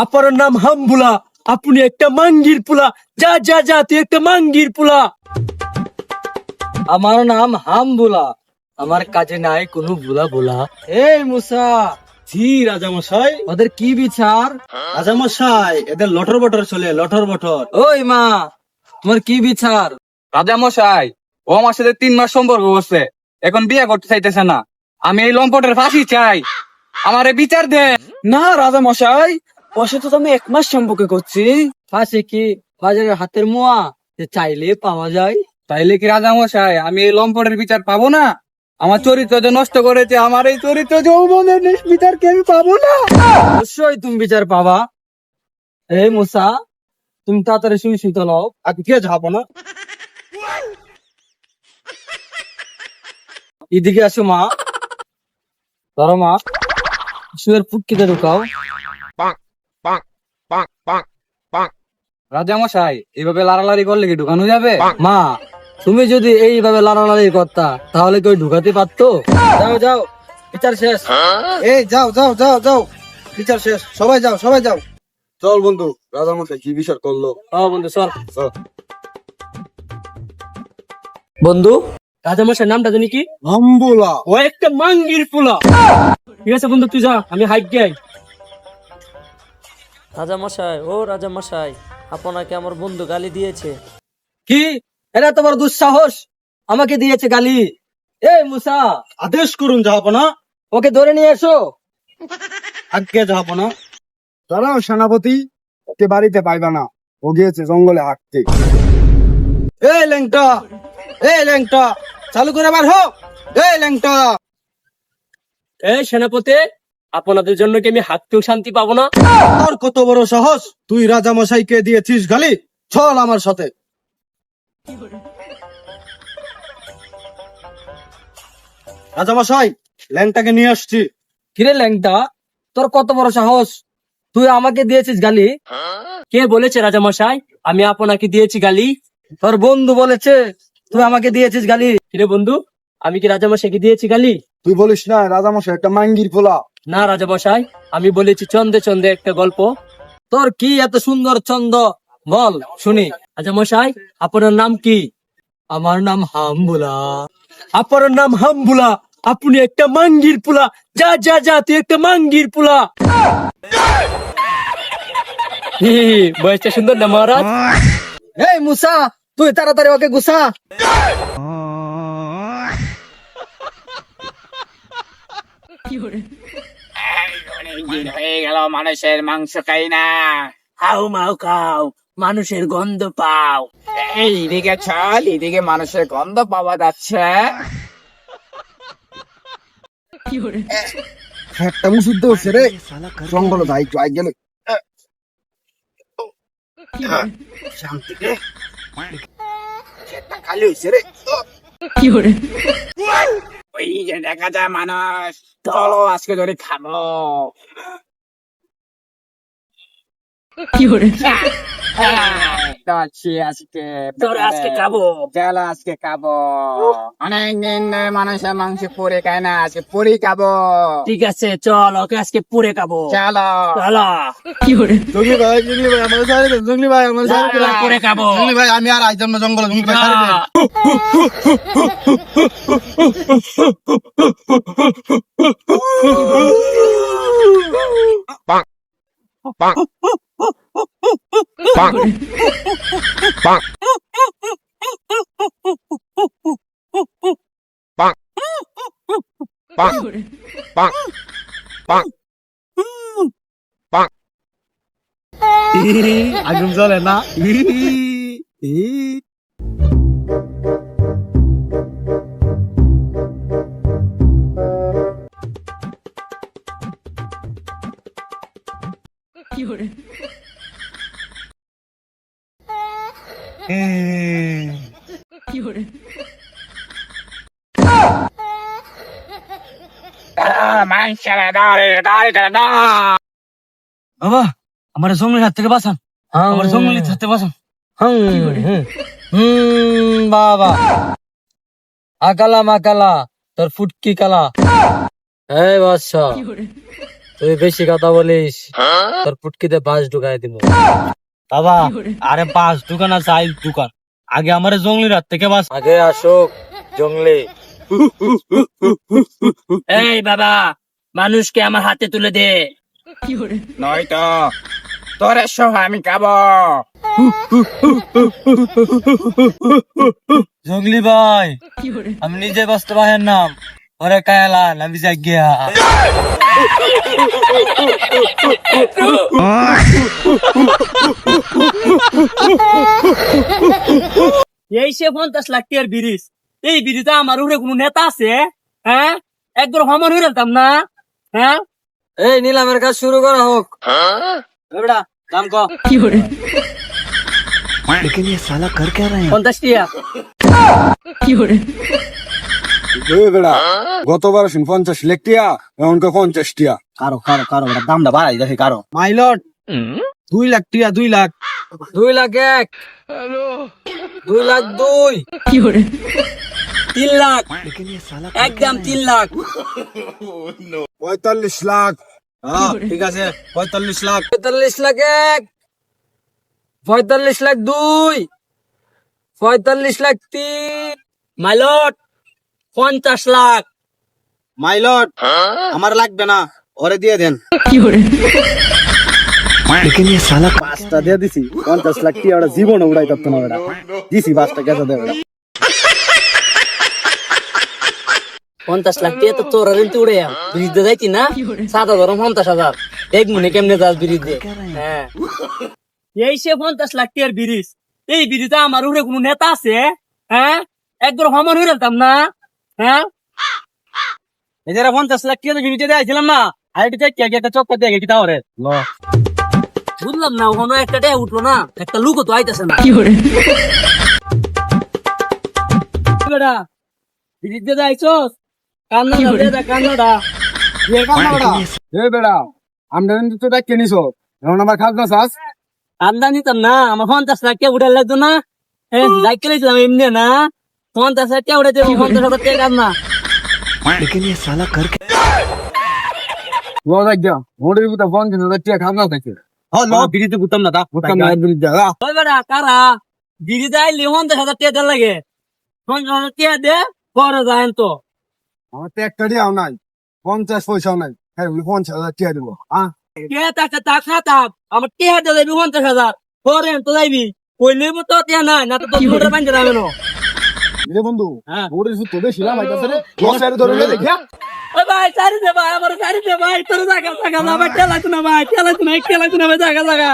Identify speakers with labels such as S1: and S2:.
S1: আপনার নাম হামবুলা, আপনি একটা মাঙ্গির পুলা। যা যা যা, তুই একটা মাঙ্গির পুলা। আমার নাম হামবুলা, আমার কাজে নাই কোনো বুলা বুলা। এই মুসা।
S2: জি রাজামশাই।
S1: ওদের কি বিচার?
S2: রাজামশাই, এদের লটর বটর চলে, লটর বটর।
S1: ওই মা, তোমার কি বিচার?
S3: রাজামশাই, ও আমার সাথে 3 মাস সম্পর্ক করছে, এখন বিয়ে করতে চাইতেছে না। আমি এই লম্পটের ফাঁসি চাই, আমারে বিচার দেন।
S1: না রাজামশাই, ওর সাথে তো আমি 1 মাস সম্পর্ক করছি। ফাঁসি কি বাজারের হাতের মোয়া যে চাইলে পাওয়া যায়?
S3: তাইলে কি রাজামশাই আমি এই লম্পটের বিচার পাবো না? আমার চরিত্র যে নষ্ট করেছে, আমার এই চরিত্র যৌবনের বিচার কি আমি পাবো না?
S1: অবশ্যই তুমি বিচার পাবা। এই মুসা, তুমি তাড়াতাড়ি শুই শুইতে লও।
S2: আগে কে যাবো না?
S1: এদিকে আসো মা। ধরো মা, শুয়ের ফুটকিতে ঢুকাও।
S3: রাজামশাই, এইভাবে লাড়ালাড়ি করলে কি ঢুকানো যাবে?
S1: মা, তুমি যদি এইভাবে লাড়ালাড়ি করতা তাহলে কেউ ঢুকাতে পারতো? যাও যাও, বিচার শেষ।
S2: এই যাও যাও যাও যাও, বিচার শেষ, সবাই যাও সবাই যাও। চল বন্ধু, রাজামশাই কি বিচার করলো।
S1: বন্ধু চল।
S2: চল।
S1: বন্ধু, রাজামশাই নামটা জানি কি?
S2: হামবুলা।
S1: ও একটা মাঙ্গির পুলা। ঠিক আছে বন্ধু, তুই যা, আমি হাইক যাই।
S4: রাজামশাই, ও রাজামশাই, আপনাকে আমার বন্ধু গালি দিয়েছে।
S1: কি? এরা তোমার দুঃসাহস, আমাকে দিয়েছে গালি। এই মুসা,
S2: আদেশ করুন যাবো না।
S1: ওকে ধরে নিয়ে এসো।
S2: আগে যাবো না। দাঁড়াও সেনাপতি, ওকে বাড়িতে পাইবা না, ও গিয়েছে জঙ্গলে হাঁটতে। এই ল্যাংটা, এই ল্যাংটা, চালু করে বার হোক। এই ল্যাংটা।
S1: এই সেনাপতি, আপনাদের জন্য কি আমি হাঁটতেও শান্তি পাবো না?
S2: তোর কত বড় সাহস, তুই রাজামশাইকে দিয়েছিস গালি? চল আমার সাথে। রাজামশাই, ল্যাংটাকে নিয়ে আসছি।
S1: কিরে ল্যাংটা, তোর কত বড় সাহস, তুই আমাকে দিয়েছিস গালি? কে বলেছে রাজামশাই আমি আপনাকে দিয়েছি গালি? তোর বন্ধু বলেছে তুই আমাকে দিয়েছিস গালি। কিরে বন্ধু, আমি কি রাজামশাইকে দিয়েছি গালি?
S2: তুই বলিস না রাজামশাই একটা মাঙ্গির পোলা।
S1: না রাজামশাই, আমি বলেছি চন্দে চন্দে একটা গল্প। তোর কি এত সুন্দর ছন্দ, বল শুনি। রাজামশাই, আপনার নাম কি? আমার নাম হামবুলা। আপনার নাম হামবুলা, আপনি একটা মাঙ্গির পুলা। যা যা যা, তুই একটা মাঙ্গির পুলা। বয়সটা সুন্দর না মহারাজ? এই মুসা, তুই তাড়াতাড়ি ওকে গুছা।
S5: অনেকদিন হয়ে গেল মানুষের মাংস খাই না। হাউ মাউ খাও, মানুষের গন্ধ পাও। এইদিকে চল, এদিকে মানুষের গন্ধ পাওয়া যাচ্ছে।
S2: একটা মুসুদ্ধ হচ্ছে রে, জঙ্গলে যাই যাই গেলে শান্তি রে। খেতটা খালি হয়েছে রে।
S5: ওই যে দেখা যায় মানুষ, চলো আজকে ধরে খাবো। আজকে আজকে খাবো, চলো আজকে খাবো। অনেকদিন ধরে মানুষের মাংস পুরে খায় না, আজকে পুরি খাবো।
S1: ঠিক আছে চল, ওকে আজকে পুরে খাবো।
S5: চলো
S1: চলো।
S2: জঙ্গলি ভাই, জঙ্গলি ভাই, আমার সাথে দেন, জঙ্গলি ভাই, আমার সাথে দেন।
S5: পুরে খাবো।
S2: জঙ্গলি ভাই, আমি আর আইতাম না জঙ্গলে, জঙ্গলি ভাই সাথে দেন। আগুন জ্বলে না।
S5: মানুষের দাঁড়ে দাঁড়ে না।
S1: বাবা, আমার জঙ্গলের হাত থেকে বাঁচান, আমার জঙ্গলের হাত থেকে বাঁচান। বাবা, আকালা মাকালা তোর ফুটকি কালা। এই বাদশা, তুই বেশি কথা বলিস, তোর পুটকিতে বাস ঢুকাই দিব। বাবা, আরে বাস ঢুকানা চাই ঢুকান, আগে আমার জঙ্গলির হাত থেকে বাস আগে আসুক জঙ্গলি।
S5: এই বাবা, মানুষকে আমার হাতে তুলে দে, নয়তো তোরে সহ আমি খাবো।
S1: জঙ্গলি ভাই, আমি নিজে বাঁচতে পারেন নাম ওরে কায়ালা আমি যাই গিয়া।
S4: এই সে 50 লাখ টাকার ব্রিজ, এই ব্রিজে আমার উপরে কোনো নেতা আছে? হ্যাঁ, একবার হমান হয়ে যেতাম না? হ্যাঁ,
S1: এই নিলামের কাজ শুরু করা হোক।
S4: বেটা দাম ক। 50 টাকা।
S2: বেড়া গতবার 50 লাখ টিয়া, এমনকা 50 টিয়া।
S1: কারো কারো কারো দামটা বাড়াই দেখে কারো।
S2: মাইলট 2 লাখ টিয়া, 2 লাখ।
S1: 2 লাখ 1, 2 লাখ 2,
S4: 3 লাখ, একদম 3 লাখ।
S2: 45 লাখ। হ্যাঁ ঠিক আছে, 45 লাখ।
S1: 45 লাখ 1, 45 লাখ 2, 45 লাখ 3।
S4: মাইলট 50 লাখ।
S2: মাইলট আমার লাগবে না, ওরে দিয়ে দেন। পাঁচটা দিয়ে দিছি, 50 লাখ টিয়া ওরা জীবনে উড়াই পারতো না। বেড়া দিছি পাঁচটা, কেসা দেবে?
S4: 50 লাখ টাকা তো তোর রেন্ট উড়ে ব্রিজ দিয়ে যাইতি না? 7,000 50,000 এক মনে কেমনে যাস ব্রিজ দিয়ে? হ্যাঁ, এই সে 50 লাখ টাকার ব্রিজ, এই ব্রিজে আমার উপরে কোনো নেতা আছে? হ্যাঁ, একবার হমান হয়ে যেতাম না? হ্যাঁ, এই যারা 50 লাখ টাকা ব্রিজে দিয়েছিলাম না, হাইটে কে একটা চক্কর দিয়ে গেছি তাহলে বুঝলাম না, ওখানে একটা টাকা উঠলো না, একটা লুকও তো আইতেছে না। বেটা ব্রিজ দিয়ে যাইছস, কান্নাটা দে দে, কান্নাটা।
S2: এ বেড়া আমদানি তো ডাকে নিছো, এখন আমার খাজনা চাস?
S4: আমদানি নিতাম না, আমার 50 লাখ টাকা উঠে লাগতো না? দায়িত্ব নিয়েছিলাম এমনি না, 50 লাখ টাকা উঠে দেবো, 50,000 টাকা কাজ না।
S2: লো দেখ গিয়া মোড়ের ভিতরে 50,000 টিয়া খাজনা থাকে।
S1: হ্যাঁ না বিড়িতে বুঝতাম না,
S2: বুঝতাম না, একদম যা।
S4: ওই বেটা কারা দিদি যাইলে 50,000 টাকা দেওয়ার লাগে, 50,000 টাকা দে পরে যায় তো।
S2: আমার তো একটা টিয়াও নাই, 50 পয়সাও নাই, হ্যাঁ 50,000 টিয়া দেবো। হ্যাঁ
S4: কে তাকে টাকা না থাক, আমার টাকা দিয়ে যাবি 50,000 পরে তো যাইবি, কইলে তো টাকা নাই না, তো তোর মোটর বান্ধে যাবে না।
S2: রে বন্ধু,
S4: হ্যাঁ।
S2: মোড়ের ভিতরে বেশি লাভ হইতাছে রে, লসের ধরে দেখিয়া।
S4: ওই ভাই সারি দে ভাই, আমার সারি দে ভাই, তোর জায়গা জায়গা না ভাই, খেলাইছ না ভাই, খেলাইছ না ভাই, জায়গা জায়গা।